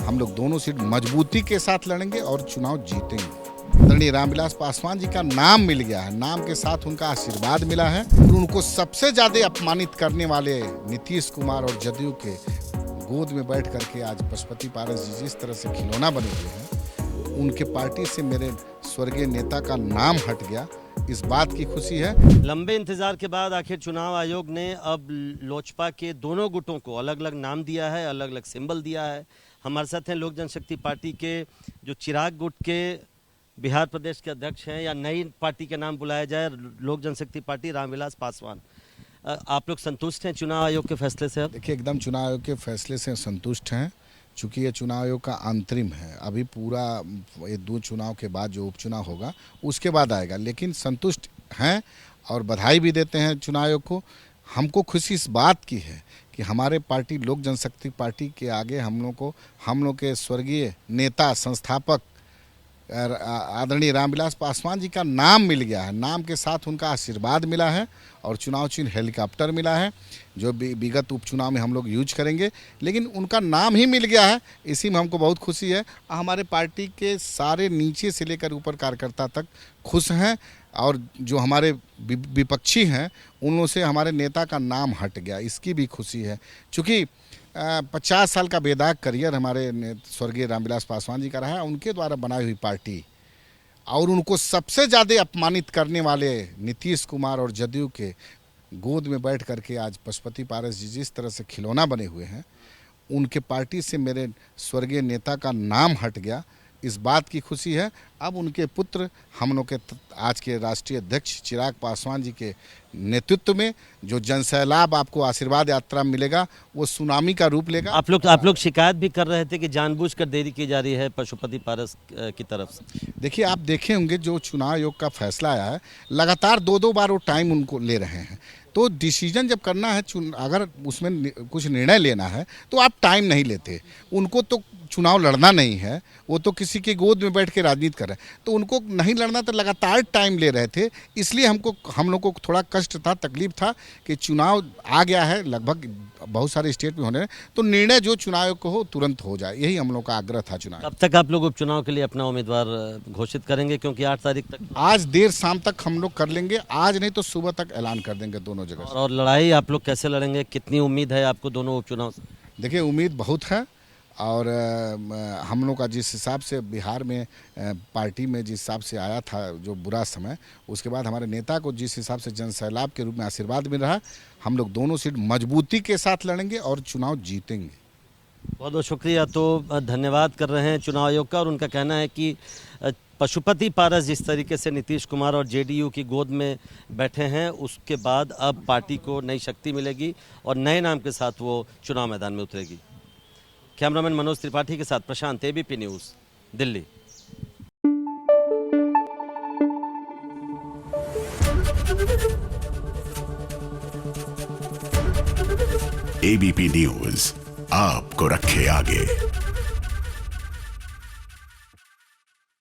हम लोग दोनों सीट मजबूती के साथ लड़ेंगे और चुनाव जीतेंगे। आदरणीय रामविलास पासवान जी का नाम मिल गया है, नाम के साथ उनका आशीर्वाद मिला है। और उनको सबसे ज्यादा अपमानित करने वाले नीतीश कुमार और जदयू के गोद में बैठ करके आज पशुपति पारस जी जिस तरह से खिलौना बने हुए हैं, उनके पार्टी से मेरे स्वर्गीय नेता का नाम हट गया, इस बात की खुशी है। लंबे इंतजार के बाद आखिर चुनाव आयोग ने अब लोजपा के दोनों गुटों को अलग अलग नाम दिया है, अलग अलग सिंबल दिया है। हमारे साथ हैं लोक जनशक्ति पार्टी के जो चिराग गुट के बिहार प्रदेश के अध्यक्ष हैं, या नई पार्टी के नाम बुलाया जाए लोक जनशक्ति पार्टी, रामविलास पासवान। आप लोग संतुष्ट हैं चुनाव आयोग के फैसले से? देखिए, एकदम चुनाव आयोग के फैसले से संतुष्ट हैं, चूँकि ये चुनाव आयोग का अंतरिम है। अभी पूरा ये 2 चुनाव के बाद जो उपचुनाव होगा उसके बाद आएगा, लेकिन संतुष्ट हैं और बधाई भी देते हैं चुनाव आयोग को। हमको खुशी इस बात की है कि हमारे पार्टी लोक जनशक्ति पार्टी के आगे हम लोग के स्वर्गीय नेता संस्थापक आदरणीय रामविलास पासवान जी का नाम मिल गया है, नाम के साथ उनका आशीर्वाद मिला है और चुनाव चिन्ह हेलीकॉप्टर मिला है, जो विगत उपचुनाव में हम लोग यूज करेंगे, लेकिन उनका नाम ही मिल गया है। इसी में हमको बहुत खुशी है। हमारे पार्टी के सारे नीचे से लेकर ऊपर कार्यकर्ता तक खुश हैं, और जो हमारे विपक्षी हैं उनों से हमारे नेता का नाम हट गया, इसकी भी खुशी है। चूँकि 50 साल का बेदाग करियर हमारे स्वर्गीय रामविलास पासवान जी का रहा है, उनके द्वारा बनाई हुई पार्टी और उनको सबसे ज़्यादा अपमानित करने वाले नीतीश कुमार और जदयू के गोद में बैठ करके आज पशुपति पारस जी जिस तरह से खिलौना बने हुए हैं, उनके पार्टी से मेरे स्वर्गीय नेता का नाम हट गया, इस बात की खुशी है। अब उनके पुत्र हम लोग के आज के राष्ट्रीय अध्यक्ष चिराग पासवान जी के नेतृत्व में जो जनसैलाब आपको आशीर्वाद यात्रा मिलेगा, वो सुनामी का रूप लेगा। आप लोग शिकायत भी कर रहे थे कि जानबूझकर देरी की जा रही है पशुपति पारस की तरफ से। देखिए, आप देखे होंगे जो चुनाव आयोग का फैसला आया है, लगातार 2-2 बार वो टाइम उनको ले रहे हैं। तो डिसीजन जब करना है, अगर उसमें कुछ निर्णय लेना है तो आप टाइम नहीं लेते। उनको तो चुनाव लड़ना नहीं है, वो तो किसी के गोद में बैठ के राजनीति कर रहे हैं, तो उनको नहीं लड़ना, तो लगातार टाइम ले रहे थे। इसलिए हम लोग को थोड़ा कष्ट था, तकलीफ था कि चुनाव आ गया है, लगभग बहुत सारे स्टेट में होने हैं, तो निर्णय जो चुनाव आयोग को हो तुरंत हो जाए, यही हम लोग का आग्रह था। चुनाव कब तक आप लोग उपचुनाव के लिए अपना उम्मीदवार घोषित करेंगे? क्योंकि 8 तारीख तक, आज देर शाम तक हम लोग कर लेंगे, आज नहीं तो सुबह तक ऐलान कर देंगे दोनों जगह। और लड़ाई आप लोग कैसे लड़ेंगे? कितनी उम्मीद है आपको दोनों उपचुनाव से? देखिए, उम्मीद बहुत है, और हम लोग का जिस हिसाब से बिहार में पार्टी में जिस हिसाब से आया था जो बुरा समय, उसके बाद हमारे नेता को जिस हिसाब से जनसैलाब के रूप में आशीर्वाद मिल रहा है, हम लोग दोनों सीट मजबूती के साथ लड़ेंगे और चुनाव जीतेंगे। बहुत बहुत शुक्रिया। तो धन्यवाद कर रहे हैं चुनाव आयोग का, और उनका कहना है कि पशुपति पारस जिस तरीके से नीतीश कुमार और जेडीयू की गोद में बैठे हैं, उसके बाद अब पार्टी को नई शक्ति मिलेगी और नए नाम के साथ वो चुनाव मैदान में उतरेगी। कैमरामैन मनोज त्रिपाठी के साथ Prashant, ABP news, Delhi. ABP news आपको रखे आगे।